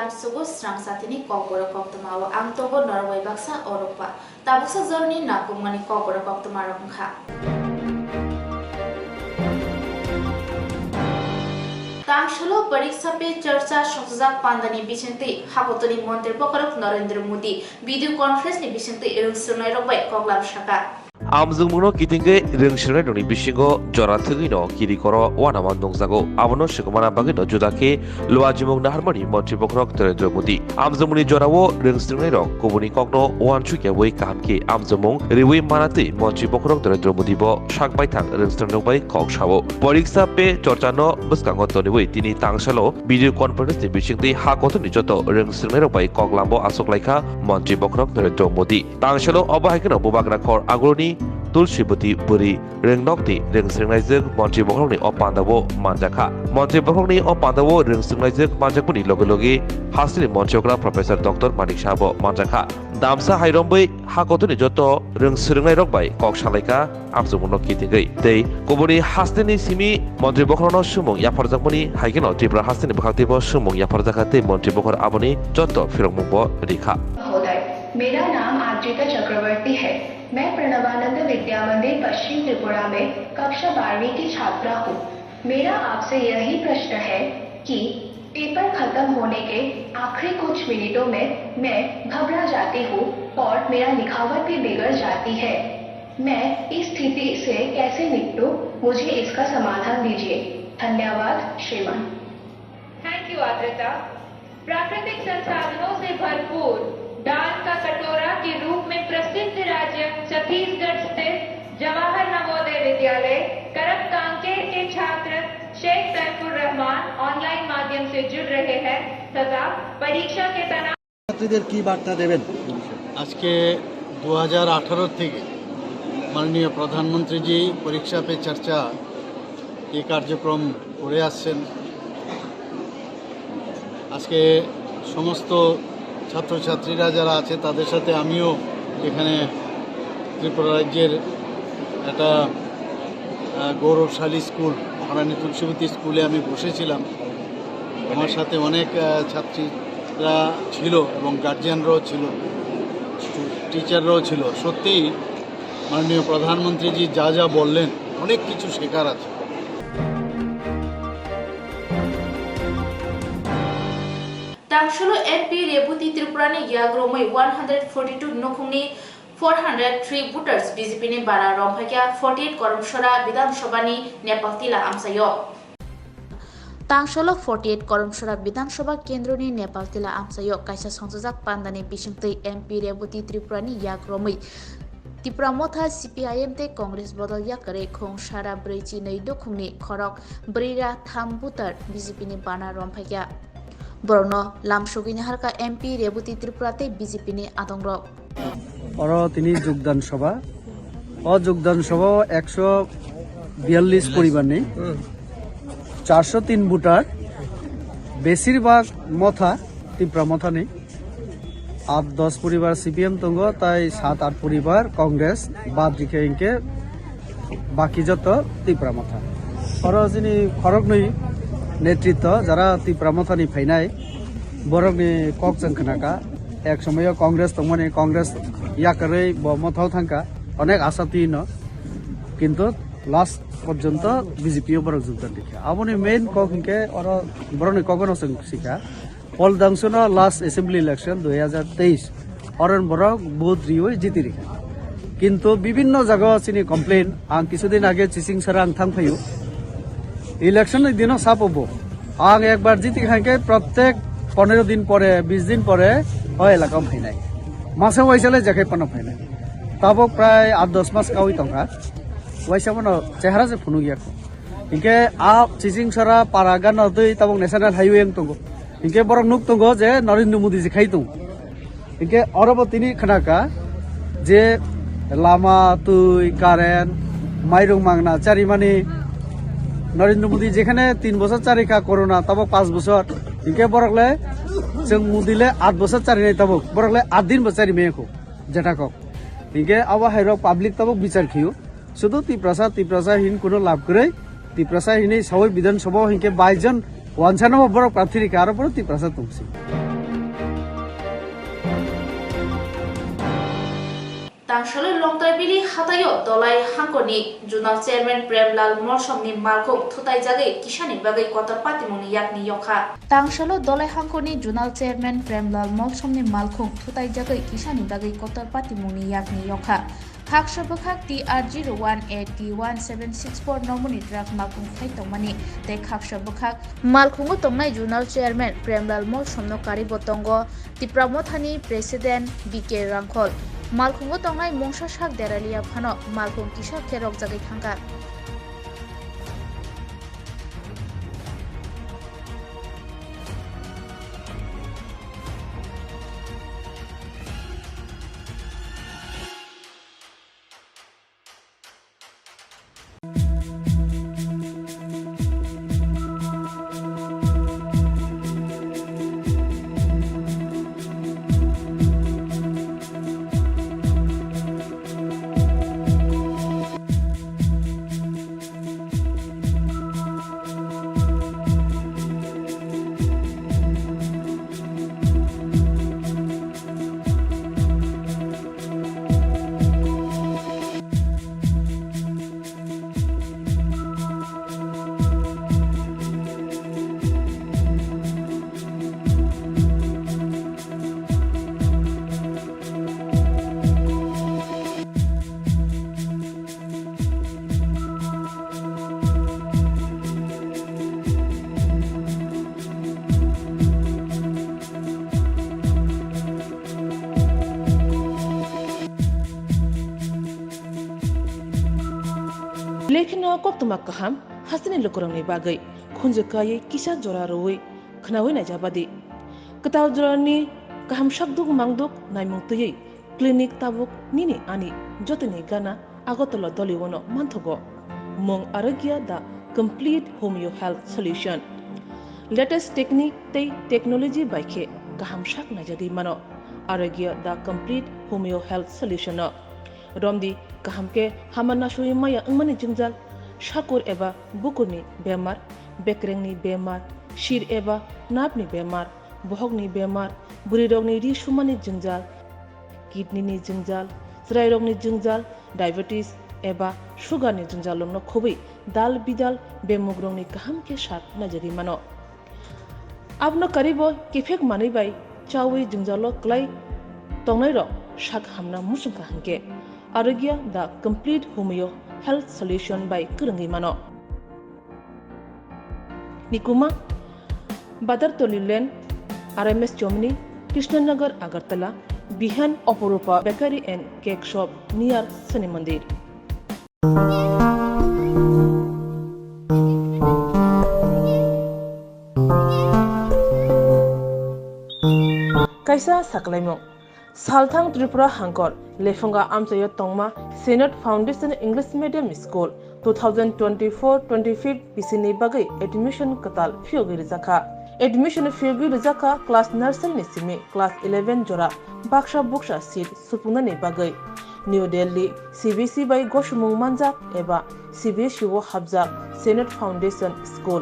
sugu Swrangchati ni Kokborok Koktwma o ang tobo Norway baksa Orokpa tabuksa zorni nakumani Kokborok Koktwma rokha तांशलो परीक्षा पे चर्चा संसद पांडनी बिसेंते हाकोतनी मंत्री पकरक Narendra Modi video conference नि बिसेंते एरंसुनाय रबाय कगलाम शाखा आमजोंमुनो किथिंगे रोंसोनाय दंनि बिसिंगो जरा थगिनो किरिकरो वानामा दंजागो आबनो सिगमाना बागिनो जुदाके लुआजिमुग नाहारमानि मंत्री पकरक नरेंद्र मोदी आमजोंमुनि जरावो रोंसोनाय रक गुबुनि कगनो वानसुके वै काहामके आमजोंमुं रिवै मानाते मंत्री पकरक नरेंद्र मोदी बो साकबाय थां रोंसोनाय बाय कग सावो परीक्षा पे चर्चानो बसकांगो तनिवै तिनि तांसालो वीडियो कॉन्फ्रेंस नि बिसिंते हाकोतनि जतो रोंसोनाय रबाय कगलामबो आसोकलायखा मंत्री पकरक नरेंद्र मोदी तांसालो अबाहायखनो बुबाग्रा खर आगुरनि तुलसीबती बुरी रेंगनकनि रेंसोनायजों मंत्री पकरकनि अपान्दावो मानजाखा मंत्री पकरकनि अपान्दावो रेंसोनायजों मानजाकनि लगे लगे हासिनि मंत्रिग्रा प्रोफेसर डॉक्टर मानिक साहाबो मानजाखा दामसा हाइरमबै हाकोतनि जतो रोंसोनाय रकबाय कग सालायखा आमजोंमुनो किथिंगै दै गुबुनि हास्तेनि सिमि मंत्री पकरनो सुमुं याफारजाकमनि हाइकेनो त्रिपुरा हास्तेनि बखाक्तिबो सुमुं याफारजाखाते मंत्री पकर आबनि जतो फिरंमुंबो रेखा मेरा नाम आद्रिता चक्रवर्ती है। मैं प्रणवानंद विद्या मंदिर पश्चिम त्रिपुरा में कक्षा 12वीं की छात्रा हूँ। मेरा आपसे यही प्रश्न है कि पेपर खत्म होने के आखिरी कुछ मिनटों में मैं घबरा जाती हूँ और मेरा लिखावट भी बिगड़ जाती है। मैं इस स्थिति से कैसे निपटूं? मुझे इसका समाधान दीजिए। धन्यवाद श्रीमान। Thank you Adrita. प्राकृतिक संसाधनों से भरपूर दान का कटोरा के रूप में प्रसिद्ध राज्य छत्तीसगढ़ स्थित जवाहर नवोदय विद्यालय करपकांकेर के छात्र शेख तैफुर रहमान ऑनलाइन माध्यम से जुड़ रहे हैं तथा परीक्षा के तनाव ছাত্রীদের কি বার্তা দেবেন? আজকে 2018 থেকে মাননীয় প্রধানমন্ত্রীজি পরীক্ষা পে চর্চা এই কার্যক্রম করে আসছেন। আজকে সমস্ত ছাত্রছাত্রীরা যারা আছে তাদের সাথে আমিও এখানে ত্রিপুরা রাজ্যের একটা গৌরবশালী স্কুল মহারানী তুলসীবতী স্কুলে আমি বসেছিলাম। আমার সাথে অনেক ছাত্রীরা ছিল এবং গার্জিয়ানরাও ছিল, টিচাররাও ছিল। সত্যিই মাননীয় প্রধানমন্ত্রীজি যা যা বললেন অনেক কিছু শেখার আছে। तांशलो एमपी रेबुती त्रिपुरानि याग्रोमै 142 नखुंनि 403 वोटर्स बीजेपी नि बारा रंफाक्या 48 करमसरा विधानसभानि नेपालतिला आमसायो तांशलो 48 करमसरा विधानसभा केन्द्रनि नेपालतिला आमसायो काइसा संसजाक पान्दानि बिसिंतै एमपी रेबुती त्रिपुरानि याग्रोमै त्रिपुरा मथा सीपीआईएम ते कांग्रेस बदल याकरे खों सारा ब्रैची नै दुखुंनि खरक ब्रैरा थाम वोटार बीजेपी नि बाना रंफाक्या बरनो लामसुगिनि हारका एमपी रेबुती त्रिपुराते बीजेपी नि आदंग्र और তিনি যোগদান সভা যোগদান সভা 142 পরিবার নেই 403 ভোটার বেশিরভাগ মথা ত্রিপুরা মথা নেই 8-10 পরিবার সিপিএম তঙ্গ তাই 7-8 পরিবার কংগ্রেস বাদ রেখে ইনকে বাকি যত ত্রিপুরা মথা और যিনি খরক নই नेतृत्व जरा त्रिपुरा मथानि फैनाय बरकनि ककजों खोनाका एक समय कांग्रेस दंमोन कांग्रेस याकरै मथाव थांका अनेक आशा तीन किन्तु लास्ट पर्यंत बीजेपी बरक जोगदान देखा आबनि मेन कक हिंके और बरकनि ककनो सिखा पल दांसुनो लास्ट एसेंबली इलेक्शन 2023 अरन बरक बहुत रिवै जिति रेखा किन्तु विभिन्न जगह सिनि कमप्लेन आं किछुदिन आगे चिसिं सरा आं थांफायो इलेक्शन दिन सापबो आं एक बार जीती खाके प्रत्येक 15 दिन परे 20 दिन परे एलाका फैनाय मासे वैसले जेखे पन फैनाय तब प्राय 8-10 मास कावि तंका वैसामन चेहरा से फुनु गया इनके आप चिसिं सरा पारागान दै तब नेशनल हाईवे तंगो इनके बरक नुक तंगो जे नरेंद्र मोदी जी खाइ तंगो इनके अरब तिनि खनाका जे लामा तुई कारेन्ट माइरं मांगना चारिमानि नरेंद्र मोदी जेखाने 3 बছর चारिखा कोरोना तब 5 बছর इनके बरकले जों मोदीले 8 बছর चारिनाय तब बरकले 8 दिन बचारि मेखौ जेटाको इनके आवा हाइरो पब्लिक तब विचार खियो शुद्ध तिप्रसा हिन कोनो लाभ करे तिप्रसा हिनै सावै विधानसभा हिनके 22 जन वानसानो बरक प्रार्थी रिका आरो Tiprasa तुमसी Tangsalo longtraibili hatayo dolai hangkoni junal chairman Premlal Morsomni malkhok thutai jagai kisani bagai kotor patimuni yakni yokha. Tangsalo dolai hangkoni junal chairman Premlal Morsomni malkhok thutai jagai kisani bagai kotor patimuni yakni yokha. Khak sabakak TR01801764 nomuni drug malkhung khai tongmani te khak sabakak malkhungo tongnai junal chairman Premlal Morsomno kari botongo tipramothani president BK Rangkhol malkhungo tongnai mongsa sak deralia phano malkhung kisa kherok jagai thangka. लेकिन कोक्तमा कहम हसने लोकरंगनि बागै खुंजकायै किसा जरा रोय खनावै नाजाबादि कताव जरानि कहम शकदुक मांगदुक नायमुंतयै clinic Tabuk निनि आनि जतनि गाना आगतल दलिवनो मानथगो मं आरोग्य दा complete homeo health solution latest technique तै टेक्नोलॉजी बाइखे कहम शक नाजादि मानो आरोग्य दा कंप्लीट होमियो हेल्थ सॉल्यूशन रमदी कहम के हामना सुई माया अंगमनि जिंजाल शाकुर एबा बुकुरनि बेमार बेक्रेंनि बेमार शिर एबा नापनि बेमार बहगनि बेमार बुरि रोगनि रिसुमानि जिंजाल किडनीनि जिंजाल ज्राय रोगनि जिंजाल डायबिटीज एबा शुगारनि जिंजाल लोंनो खुबै दाल बिदाल बेमुग्रंनि कहम के साथ नजरि मानो आपनो करीबो किफेक मानै बाय चावै जिंजालो क्लाय तंनाय रो शाक हमना मुसुंखा हंके आरोग्य दा कंप्लीट होमियो हेल्थ सॉल्यूशन बाय करंगी मानो निकुमा बादर तोलिलेन RMS चोमनी कृष्णनगर अगरतला बिहान Aparupa bakery and cake shop near Shani Mandir कैसा सकलाइमो सालथांग त्रिपुरा हांकर लेफंगा आमचयो तोंगमा Senate foundation English medium school 2024-25 बिसिनि बागै एडमिशन कताल फियोगि रिजाखा एडमिशन फियोगि रिजाखा क्लास नर्सरी निसिमे क्लास 11 जोरा बाक्सा बुक्सा सीट सुपुंगनि बागै न्यू दिल्ली CBSE बाय गोशमुंग मानजाक एबा CBSE वो हाबजाक सेनेट फाउंडेशन स्कूल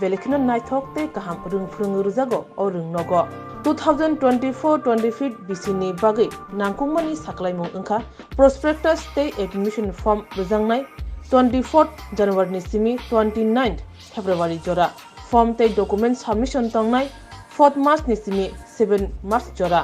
बेलेखनो नायथक ते गाहाम रोंफ्रोंग रिजागो और रोंनगो 2024-25 बिसिनि बागै नांगौमानि साख्लायमुं ओंखा प्रस्पेक्टास ते एडमिशन फॉर्म रिजांनाय 24 जनवरी सिमी 29 फेब्रुआरी जोरा फॉर्म ते डॉक्यूमेंट सबमिशन तंगनाय 4 मार्च निसिमी 7 मार्च जोरा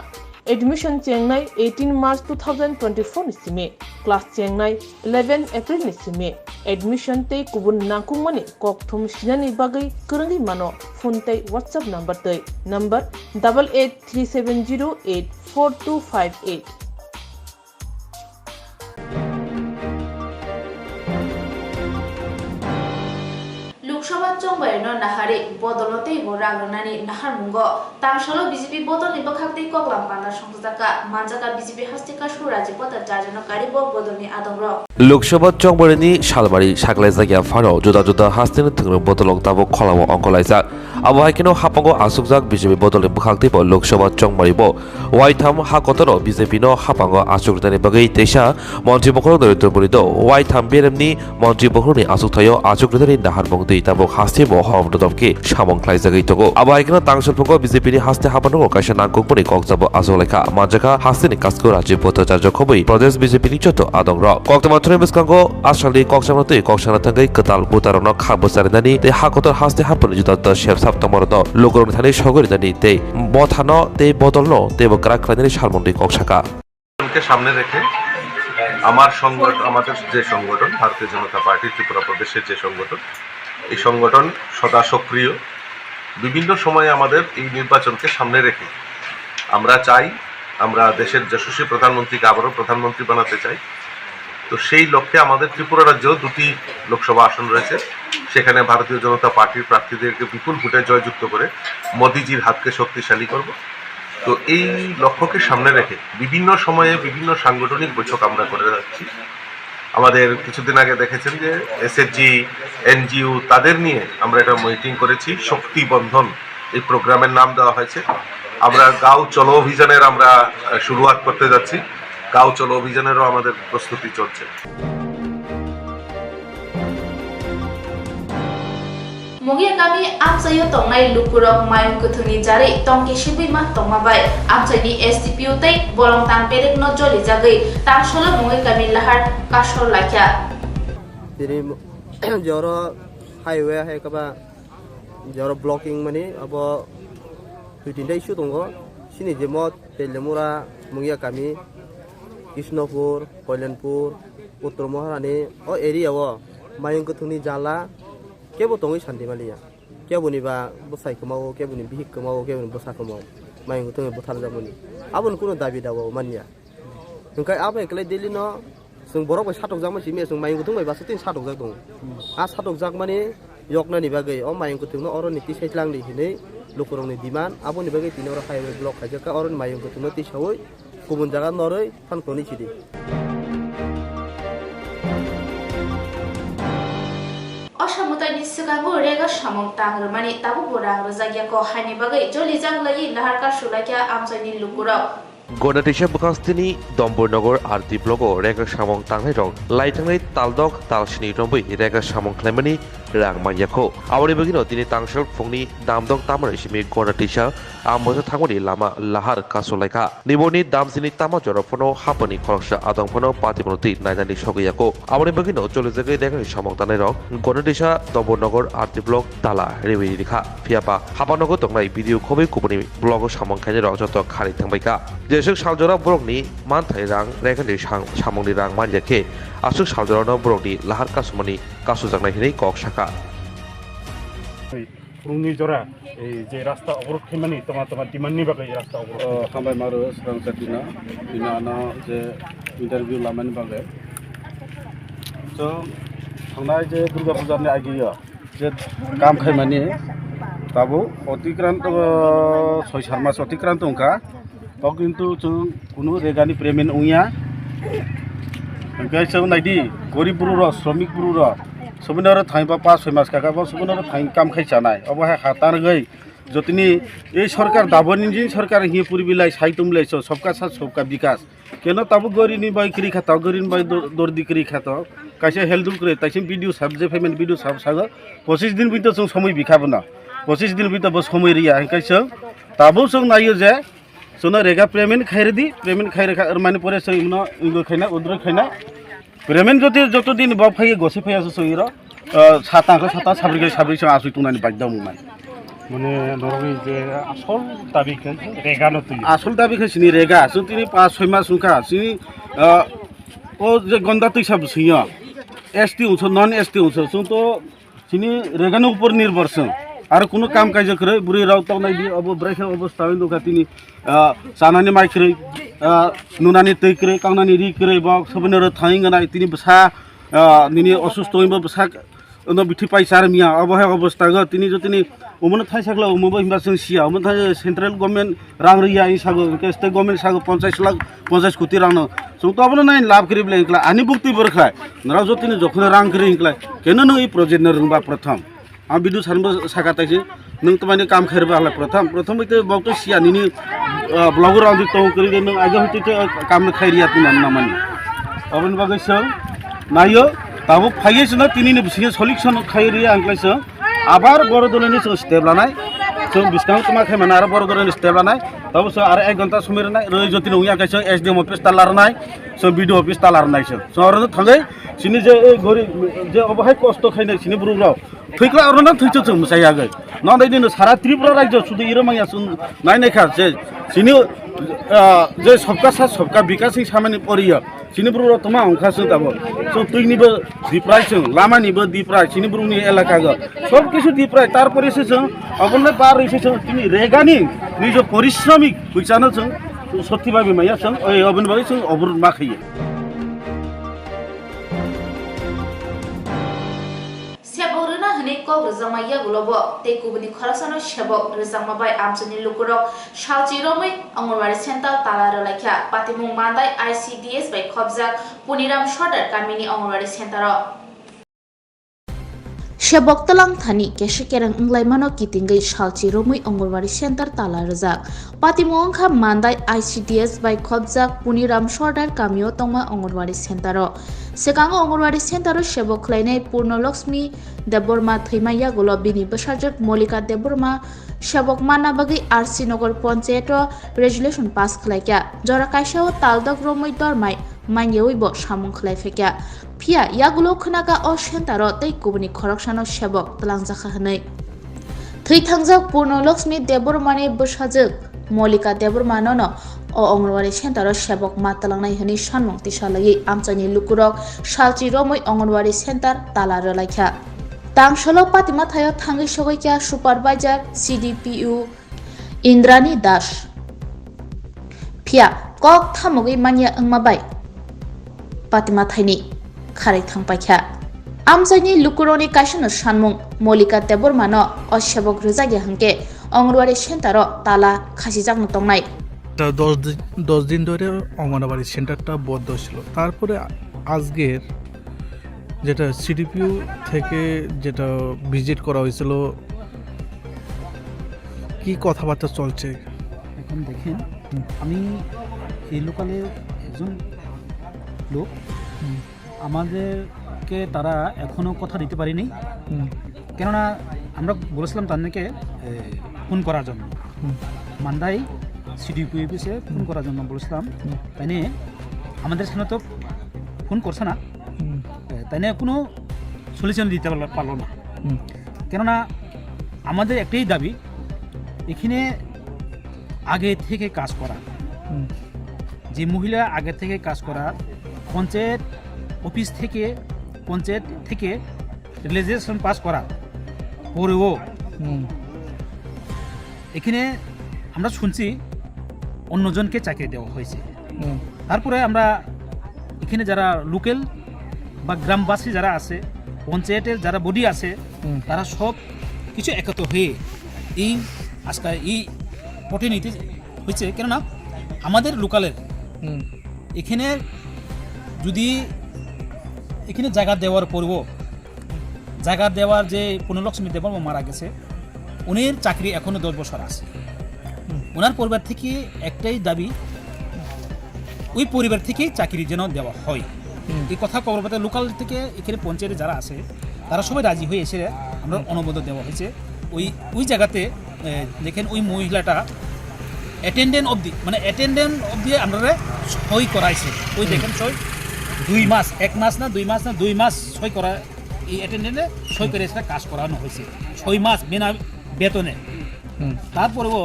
एडमिशन चेंगनाय 18 मार्च 2024 निसिमी क्लास चेंगनाय 11 अप्रैल निसिमी एडमिशन ते कुबुन नांगौमानि कोक्थुम सिनानि बागै करंगि मानो फोन ते व्हाट्सएप नंबर ते नंबर 8837084258 लोकसभा चंबायनो नाहारे बदलते रागनानि नाहार मुंगो तांशालो बीजेपी बदलनि बखाक्ति कोकलाम पाना संस्थाका मानजाका बीजेपी हस्तिका सुराजी पता जाजनो कारिबो बदलनि आदंरो लोकसभा चंबायनि सालबारि सागलाय जायगा फानो जुदा जुदा हास्तिनि थंग्रो बदलक दाबो खलामो अंकलायजा आबहायकिनो हापांगो आसुकजाक बीजेपी बदलनि बखाक्ति लोकसभा चंबारिबो वाइथाम हाकतरो बीजेपी नो हापांगो आसुकदानि बगै तेसा मन्त्रि बखरो नरेन्द्र मोदी दो वाइथाम बेरेमनि मन्त्रि बखरोनि आसुकथायो आसुकदानि नाहार मुंगदै tabuk haste bo hobdom ke samong khlaijagui togo abo aikna tangsel phongo BJP ni haste habano kaisa nangkukmani kokjabo azoleka manjaka haste ni kasko rajyo bhattacharya khobui pradesh BJP ni joto adong ro Koktwma thoni biskango asali koksamate koksana thangai ketal butarano khabsarinani te hakotor haste habano judat shep saptamar no lokoroni thani sogori te বথানো তে বদলনো তে বকরাকরানি সালমন্ডি কক্সাকা কে সামনে রেখে আমার সংগঠন আমাদের যে সংগঠন ভারতীয় জনতা পার্টি ত্রিপুরা প্রদেশের যে সংগঠন এই সংগঠন সদা সক্রিয় বিভিন্ন সময়ে আমাদের এই নির্বাচনকে সামনে রেখে আমরা চাই আমরা দেশের যশস্বী প্রধানমন্ত্রীকে আবারও প্রধানমন্ত্রী বানাতে চাই তো সেই লক্ষ্যে আমাদের ত্রিপুরা রাজ্য দুটি লোকসভা আসন রয়েছে সেখানে ভারতীয় জনতা পার্টির প্রার্থীদেরকে বিপুল ভোটে জয়যুক্ত করে মোদিজির হাতকে শক্তিশালী করব তো এই লক্ষ্যকে সামনে রেখে বিভিন্ন সময়ে বিভিন্ন সাংগঠনিক বৈঠক আমরা করে যাচ্ছি আমাদের কিছুদিন আগে দেখেছেন যে এসএসজি এনজিও তাদের নিয়ে আমরা একটা মিটিং করেছি শক্তি বন্ধন এই প্রোগ্রামের নাম দেওয়া হয়েছে আমরা গাঁও চলো অভিযানের আমরা শুরুয়াত করতে যাচ্ছি গাঁও চলো অভিযানেরও আমাদের প্রস্তুতি চলছে Mogia kami amsayo tongnai lukurok mayung kuthuni jari tongki shibui ma tongmabai amsai ni SDPU tai bolong tang perek no joli jagai tang solo mogia kami lahar kasor lakya jadi joro highway hai kaba joro blocking mani abo hutin issue tongo sini jemot telemura mogia kami Krishnapur Koilanpur Uttar Maharani o area wo mayung kuthuni jala কেবো তঙই শান্তি মালিয়া কেবনি বা বসাই কমাও কেবনি বিহিক কমাও কেবনি বসা কমাও মাইং তঙে বথার যাবনি আবন কোনো দাবি দাও মানিয়া ओंखाय आबाय कले दिल्ली न जों बरक बाय सातक जाक मानसि मे जों माइं गुथुं बायबासो तिन सातक जाक दं आ सातक जाक माने यकनानि बागै अ माइं गुथुं न अरनि ति साइतलांनि हिनै लुकुरंनि दिमान आबनि बागै तिन अर हाइवे ब्लक खायका अरनि माइं गुथुं न ति सावै गुबुन जागा नरै फानखनि छिदि Osamutani sigabu rega samong tangrmani tabu borang rozagya ko hani bagai joli janglai laharka sulakya amsani lukurok গণাটিসা বকাস্তিনি দম্বরনগর আর দিপ্লগ রেগা সামং তাংনাই রং লাইটাংনাই তালদক তালসিনি রম্বই রেগা সামং খাইমানি রাং মাইয়াখো আবরি বগিনো তিনি তাংসল ফংনি দামদক তামার ইসিমি গণাটিসা আমবসা থাংমনি লামা লাহার কাসলাইকা নিবনি দামসিনি তামা জরফনো হাপনি খরকসা আদংফনো পাতিমনতি নাইনানি সগিয়াকো আবরি বগিনো চলে জায়গায় রেগা সামং তাংনাই রং গণাটিসা দম্বরনগর আর দিপ্লগ তালা রেবি রেখা ফিয়াপা হাপানগর তংনাই ভিডিও খবি কুপনি ব্লগ সামং খাইনে রং যত খারি থাংবাইকা Jesuk saljora borokni manthai rang rekani samongni rang manjake asuk saljorano borokni lahar kasumani kasujaknai hinai kok saka Rungni jora je rasta অবরোধ খাইমানি তোমার ডিমান্ডনি বাগै rasta অবরোধ খামাই মারো Swrangchati na binana je interview lamani bagai so थांनाय जे दुर्गा पूजानि आगिया जे काम खाइमानि ताबो अतिक्रान्त 6-7 मास अतिक्रान्त अंका तो किन्तु जों कुनु रेगानि पेमेन्ट उइया ओंखाय जों नायदि गरिब बुरुर श्रमिक बुरुर सबनर थाइबा 5-6 मास काका सबनर थाइ काम खाइजानाय अबहाय हातारगै जतिनि ए सरकार दाबोनि जिन सरकार हि पुरबिलाय साइतुमलाय सबका साथ सबका विकास केनो ताबो गरिनि बाय क्रि खाता गरिन बाय दरदि क्रि खाता कासे हेल्दुल करे ताइसिम भिडियो सबजे पेमेन्ट भिडियो सब सागो 25 दिन बितो जों समय बिखाबना 25 दिन बितो समय रिया ओंखाय जों ताबो जों नायो जे सोना रेगा पेमेंट खाइरदि पेमेंट खाइरखा माने परे सो इमनो इंगो खाइना उद्र खाइना पेमेंट जत दिन बा फाय गसे फायासो सहिर साताखो साता साब्रै सो आसुइ तुनानि बायदा मुमान माने नरगै जे आसल दाबिखौ रेगा न तुइ आसल दाबिखौ सिनि रेगा सो तिनि 5-6 मास सुखा सिनि ओ जे गन्दा तैसा बसिया एसटी उछ नन एसटी उछ सो तो सिनि रेगानि ऊपर निर्भर छ आरो कुनु काम काज करे बुरी राव त नायदि अब ब्रेखा अवस्था होय दगा तिनि सानानि माइक्रे नुनानि तैक्रे कांनानि रिक्रे बा सबनर थाइंगनाय तिनि बसा निनि असुस्थ होइबो बसा न बिथि पाइसार मिया अबहाय अवस्था ग तिनि जतिनि उमन थाइसाखला उमबो हिमबा जों सिया उमन थाइ सेन्ट्रेल गभर्नमेन्ट रां रिया इसागो स्टेट गभर्नमेन्ट सागो 50 कोटी रां जों त अब नाइन लाभ करिबले इकला आनि बुक्ति बरखा नराव जतिनि जखन रां करि इकला केनो न इ प्रोजेक्ट न रोंबा प्रथम आ बिदु सानबो साकाताइसे नों तमानि काम खाइरबा हला प्रथम इते बावतो सिया निनि ब्लगर आदि तो करि नों आगे हते काम खाइरिया तुना नामानि अबन बागैसो नायो ताबो फाइयेस न तिनिनि बिसिगे सलिक्सन खाइरिया आंक्लाइसो আবার বড় ধরনের স্টেপ লানাই বিষ্ণু তোমার খেয়ে আরো বড় ধরনের স্টেপ লানাই অবশ্য আর 1 ঘন্টা সময় নাই রই যদি উইয়া গাইছে SDM অফিস তালার নাই বিডিও অফিস তালার নাই শহর থাঙ্গে সিনি যে গরিব যে অবহায় কষ্ট খাইনাই সিনি বুড়াও থৈকলা আর না থৈছ মুসাই আগে না দিন সারা ত্রিপুরা রাজ্য শুধু ইরমাইয়া নাই নাইখা যে সিনি যে সবকা সাথ সবকা বিকাশ সামানি পরিয়া সিনিবুরু তোমা অংখাসো দাবো তুইনিবো দিপ্রাইছো লামানিবো দিপ্রাই সিনিবুরুনি এলাকাগো সব কিছু দিপ্রাই তারপরে এসেছো অবন্য পার এসেছো তুমি রেগানি নিজ পরিশ্রমিক বুঝানো সত্যিভাবে মাইয়াছো ওই অবনভাবে অবরোধ মাখাইয়ে sebok rena hne kok rezama ya gulobo te kubuni khorasano sebok rezama bai amsani lukurok shalchi romai angonwari center talar lakha patimung mandai ICDS bai khobjak puniram shodar kamini angonwari center sebok talang thani keshe kerang unglai mano kitingai shalchi romai angonwari center talar rajak patimung kha mandai ICDS bai khobjak puniram shodar kamio tongma angonwari center sekango angonwari center sebok khlainai purnolakshmi deborma thimaiya gulo bini basajak molika deborma sebok mana bagi RC Nagar Panchayat resolution pass khlaikya jora kaisao taldok romoi dormai manyeoibo samung khlaifekya phia yagulo khnaga o center tei kubuni khoroksano sebok talangjakha hanai thaitangjak purnolakshmi debormani basajak molika deborma no o angonwari center sebok matalangnai hani sanmung tisalai amchani lukurok shalchi romoi angonwari center talar laikha tangsholo patima thayo thangi sogoikya supervisor CDPU Indrani Das phia kok thamogi manya angmabai patima thaini kharai thangpaikha amchani lukuroni kaisano sanmung molika deborma no o sebok rujagi hangke angonwari center tala khasijak tongnai 10 দিন ধরে অঙ্গনবাড়ি সেন্টারটা বন্ধ ছিল তারপরে আজকের যেটা সিডিপিউ থেকে যেটা ভিজিট করা হয়েছিল কি কথাবার্তা চলছে এখন দেখেন আমি এই লোকালের একজন লোক আমাদেরকে তারা এখনো কথা দিতে পারেনি কেননা আমরা বলেছিলাম তাদেরকে ফোন করার জন্য মান্দাই সিডিপি অফিসে ফোন করার জন্য বলেছিলাম তাই নিয়ে আমাদের সেখানে তো ফোন করছে না তাই নিয়ে কোনো সলিউশন দিতে পারলো না কেননা আমাদের একটাই দাবি এখানে আগে থেকে কাজ করা যে মহিলা আগে থেকে কাজ করা পঞ্চায়েত অফিস থেকে পঞ্চায়েত থেকে রেজুলেশন পাস করা পরেও এখানে আমরা শুনছি অন্যজনকে চাকরি দেওয়া হয়েছে তারপরে আমরা এখানে যারা লোকাল বা গ্রামবাসী যারা আছে পঞ্চায়েতের যারা বডি আছে তারা সব কিছু একত্র হয়ে এই আজকে এই পটে নিতে হয়েছে কেননা আমাদের লোকালের এখানে যদি এখানে জায়গা দেওয়ার পরেও জায়গা দেওয়ার যে পুনর্লক্ষ্মী দেবর্মা মারা গেছে উনির চাকরি এখনো 10 বছর আছে ওনার পরিবার থেকে একটাই দাবি ওই পরিবার থেকেই চাকরি যেন দেওয়া হয় এই কথা খবর পাতে লোকাল থেকে এখানে পঞ্চায়েতে যারা আছে তারা সবাই রাজি হয়ে এসে আমরা অনুমোদন দেওয়া হয়েছে ওই জায়গাতে দেখেন ওই মহিলাটা অ্যাটেন্ডেন্ট অবধি আমরা সই করাইছে ওই দেখেন সই 2 মাস 1 মাস না 2 মাস না 2 মাস সই করা এই অ্যাটেন্ডেন্টে সই করে সেটা কাজ করানো হয়েছে 6 মাস বিনা বেতনে তারপরেও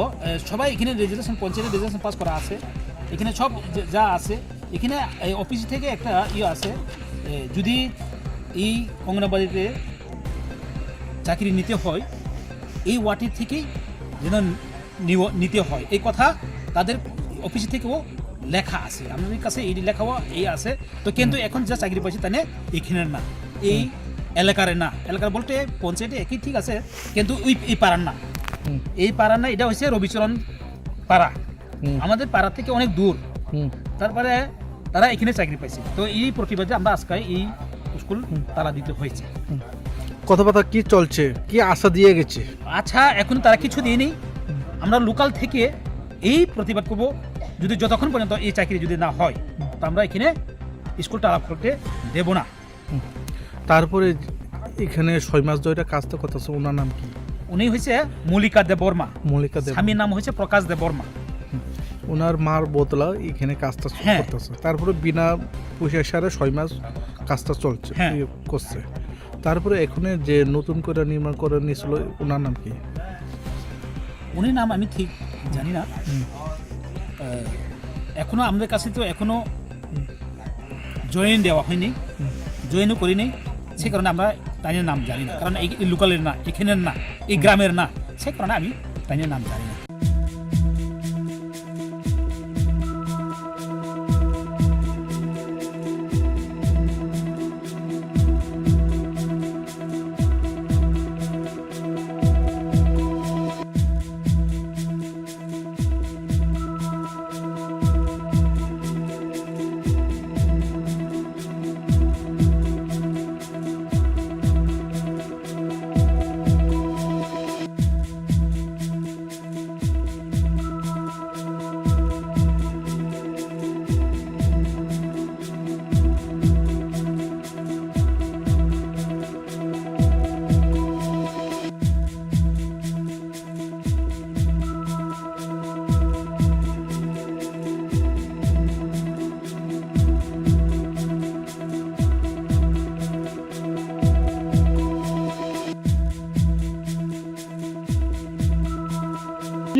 সবাই এখানে রেজিস্ট্রেশন পঞ্চায়েতের রেজিস্ট্রেশন পাস করা আছে এখানে সব যা আছে এখানে অফিস থেকে একটা আছে যদি এই অঙ্গনবাড়িতে চাকরি নিতে হয় এই ওয়ার্ডের থেকেই যেন নিতে হয় এই কথা তাদের অফিস থেকেও লেখা আছে আমাদের কাছে এই লেখাও এই আছে তো কিন্তু এখন যা চাকরি পাইছে তা এখানে না এই এলাকার বলতে পঞ্চায়েতে একই ঠিক আছে কিন্তু এই পাড়ার না এই পাড়ার না এটা হচ্ছে রবিচরণ পাড়া আমাদের পাড়া থেকে অনেক দূর তারপরে তারা এখানে চাকরি পাইছে তো এই প্রতিবাদে আমরা আজকে এই স্কুল তালা দিতে হয়েছে কথাবার্তা কি চলছে কি আশা দিয়ে গেছে আচ্ছা এখন তারা কিছু দিয়েনি আমরা লোকাল থেকে এই প্রতিবাদ করব যদি যতক্ষণ পর্যন্ত এই চাকরি যদি না হয় তো আমরা এখানে স্কুল তালা করতে দেব না তারপরে এখানে 6 মাস ধরে কাজটা করতেছে, ওনার নাম কি? উনি হয়েছে মল্লিকা দেববর্মা, মল্লিকা দেব। স্বামীর নাম হয়েছে প্রকাশ দেববর্মা। ওনার মার বদলা এখানে কাজটা করতেছে, তারপরে বিনা পয়সা সারে 6 মাস কাজটা চলছে করছে। তারপরে এখানে যে নতুন করে নির্মাণ করে নিয়েছিল ওনার নাম কি? উনি নাম আমি ঠিক জানি না, এখনো আমাদের কাছে তো এখনো জয়েন দেওয়া হয়নি, জয়েনও করিনি, সে কারণে আমরা তাইনের নাম জানি না, কারণ এই লোকালের না, এখানের না, এই গ্রামের না, সে কারণে আমি তাইনের নাম জানি না।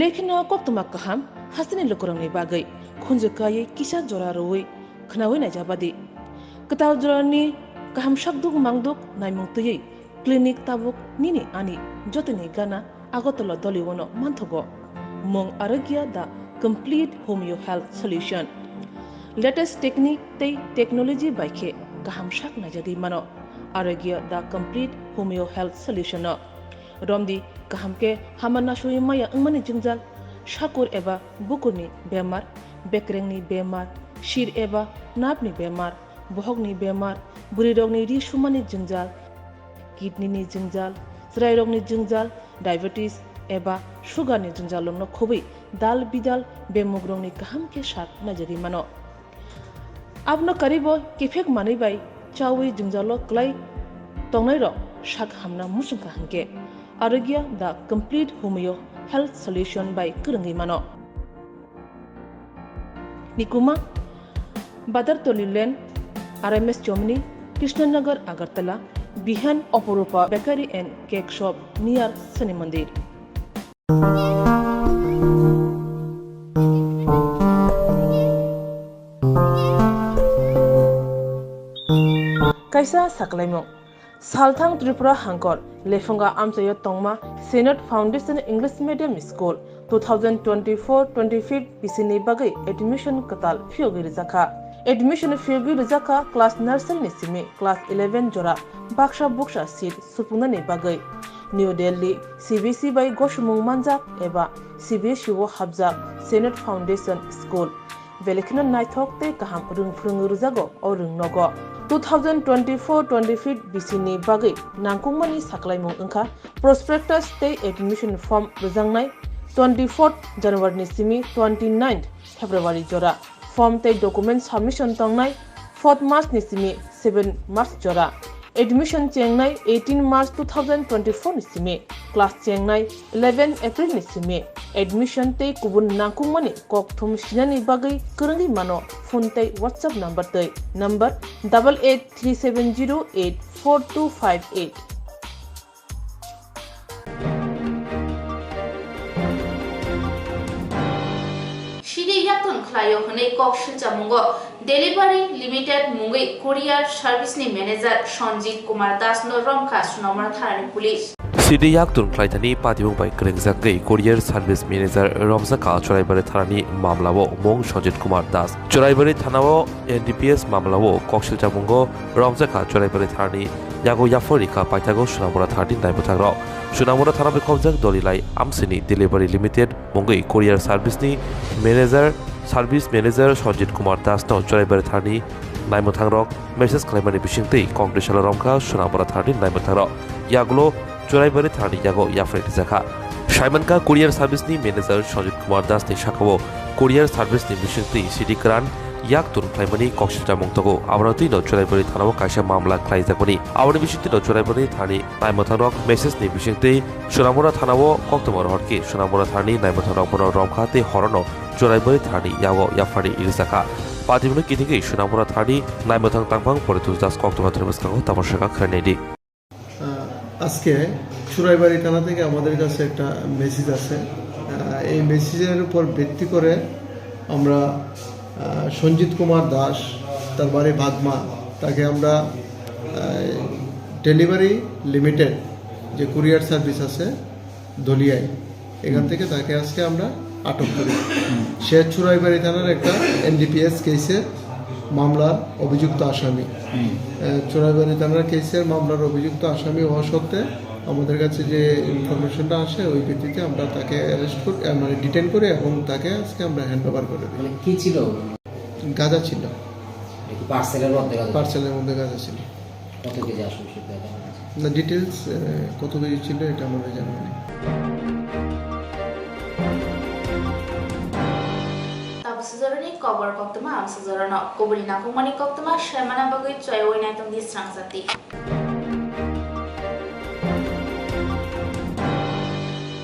लेखिन कोक्तमा कहम हसने लोकरंगनि बागै खुंजकायै किसा जरा रोयै खनावै नायजाबादि कताव जरानि कहम शकदुक मांगदुक नायमुंतयै क्लिनिक ताबुक निनि आनि जतनि गाना आगतल दलिवनो मानथगो मं आरोग्य दा complete homeo health solution latest technique तै टेक्नोलॉजी बाइखे कहम शक नायजादि मानो आरोग्य दा कंप्लीट होमियो हेल्थ सॉल्यूशन रमदी कहम के हामना शुई माया अंगमनि जिंजाल शाकुर एबा बुकुरनि बेमार बेक्रेंनि बेमार शिर एबा नापनि बेमार बहगनि बेमार बुरि रोगनि रिसुमानि जिंजाल किडनीनि जिंजाल स्राय रोगनि जिंजाल डायबिटीज एबा शुगारनि जिंजाल लंनो खुबै दाल बिदाल बेमुग रोगनि कहम के शाक नजरि मानो आपनो करीबो केफेक मानै बाय चावै जिंजालो क्लाय तंनाय रो शाक हामना मुसुंखा हंके आरोग्य दा complete homeo health solution by कुरंगी मानो निकुमा बादर तोलिलेन आरएमएस चोमनी कृष्णनगर अगरतला बिहान Aparupa bakery and cake shop near Shani Mandir कैसा सकलाइमो सालथांग त्रिपुरा हांकर लेफंगा आमचयो तंगमा senate foundation English medium school 2024-25 बिसिनि बागै एडमिशन कताल फियोगि रिजाखा एडमिशन फियोगि रिजाखा क्लास नर्सरी निसिमी क्लास 11 जोरा बाक्सा बुक्सा सीट सुपुंगनानि बागै न्यू दिल्ली सीबीएसई बाय गशमुंग मानजाक एबा सीबीएसई वो हाबजाक सेनेट फाउंडेशन स्कूल बेलेखिनो नायथक ते गाहाम रोंफोरोङो रिजागो औ रोंनगो 2024-25 बिसिनि बागै नांगौमानि साख्लायमुं ओंखा प्रस्पेक्टास ते एडमिशन फॉर्म रिजांनाय 24 जनवरी सिमी 29 फेब्रुआरी जोरा फॉर्म ते डॉक्यूमेंट सबमिशन तंगनाय 4 मार्च निसिमी 7 मार्च जोरा एडमिशन चेंगनाय 18 मार्च 2024 निसिमी क्लास चेंगनाय 11 अप्रैल निसिमी एडमिशन ते कुबुन नांगौमानि कोक्थुम सिनानि बागै कुरंगी मानो फोन ते व्हाट्सएप नंबर ते number 8837084258 Shidi Yatun Klayo Hone Kokshilchamungo Delivery Limited Mungi Courier Service ni Manager Sanjit Kumar Das no Romka Sunomar Tharani Police Sidi Yaktun Klaitani Patibung by Krengzangai Courier Service Manager Romzaka Choraibare Tharani Mamlawo Mong Sanjit Kumar Das Choraibare Thanawo NDPS Mamlawo Kokshilchamungo Romzaka Choraibare Tharani Yago Yaforika Paitago Sunamura Tharni Naibutagro Sunamura Thanabe Kobjak Dolilai Amsini Delivery Limited Mungi Courier Service ni Service Manager Sanjit Kumar Das no Choraibare Tharni Naimutangrok Message Claimani Bishingti Congressional Romka Sunamura Tharni Naibutagro Yaglo Choraibare Tharni Yago Yafreti Zakha Shaimanka Courier Service ni Manager Sanjit Kumar Das ni Shakawo Courier Service ni Bishingti Sidi Kran yak turun klaimani kokshita mungtago abonoti no churaibari thanao kaisa mamla klaijakoni aboni bisingti no churaibari thani naimothanok message ni bisingti Swrangchati thanao Koktwma rohorki Swrangchati thani naimothanok bono romkhate horono churaibari thani yago yafari irisaka Patibno kitinge Swrangchati thani naimothang tangpang poritus Koktwma termuskango tamoshaka khanedi আজকে চুরাইবাড়ি থানা থেকে আমাদের কাছে একটা message আছে এই মেসেজের উপর ভিত্তি করে আমরা সঞ্জিত কুমার দাস তার বাড়ি ভাগমা তাকে আমরা ডেলিভারি লিমিটেড যে কুরিয়ার সার্ভিস আছে দলিয়ায় এখান থেকে তাকে আজকে আমরা আটক করি সে চুরাইবাড়ি থানার একটা এনডিপিএস কেসের মামলার অভিযুক্ত আসামি চোরাইবাড়ি থানার কেসের মামলার অভিযুক্ত আসামি হওয়া সত্ত্বে আমাদের কাছে যে ইনফরমেশনটা আসে ওই ভিত্তিতে আমরা তাকে অ্যারেস্ট করি মানে ডিটেন করি এবং তাকে আজকে আমরা হ্যান্ড ওভার করে দিই কি ছিল গাঁজা ছিল পার্সেলের মধ্যে গাঁজা ছিল কত কেজি আসলে না ডিটেলস কত কেজি ছিল এটা আমাদের জানা নেই Swrangchati Kokborok Koktwma Swrangchati Kobori Nakumani Koktwma Shemana Bagui Choi Oinaitung di Swrangchati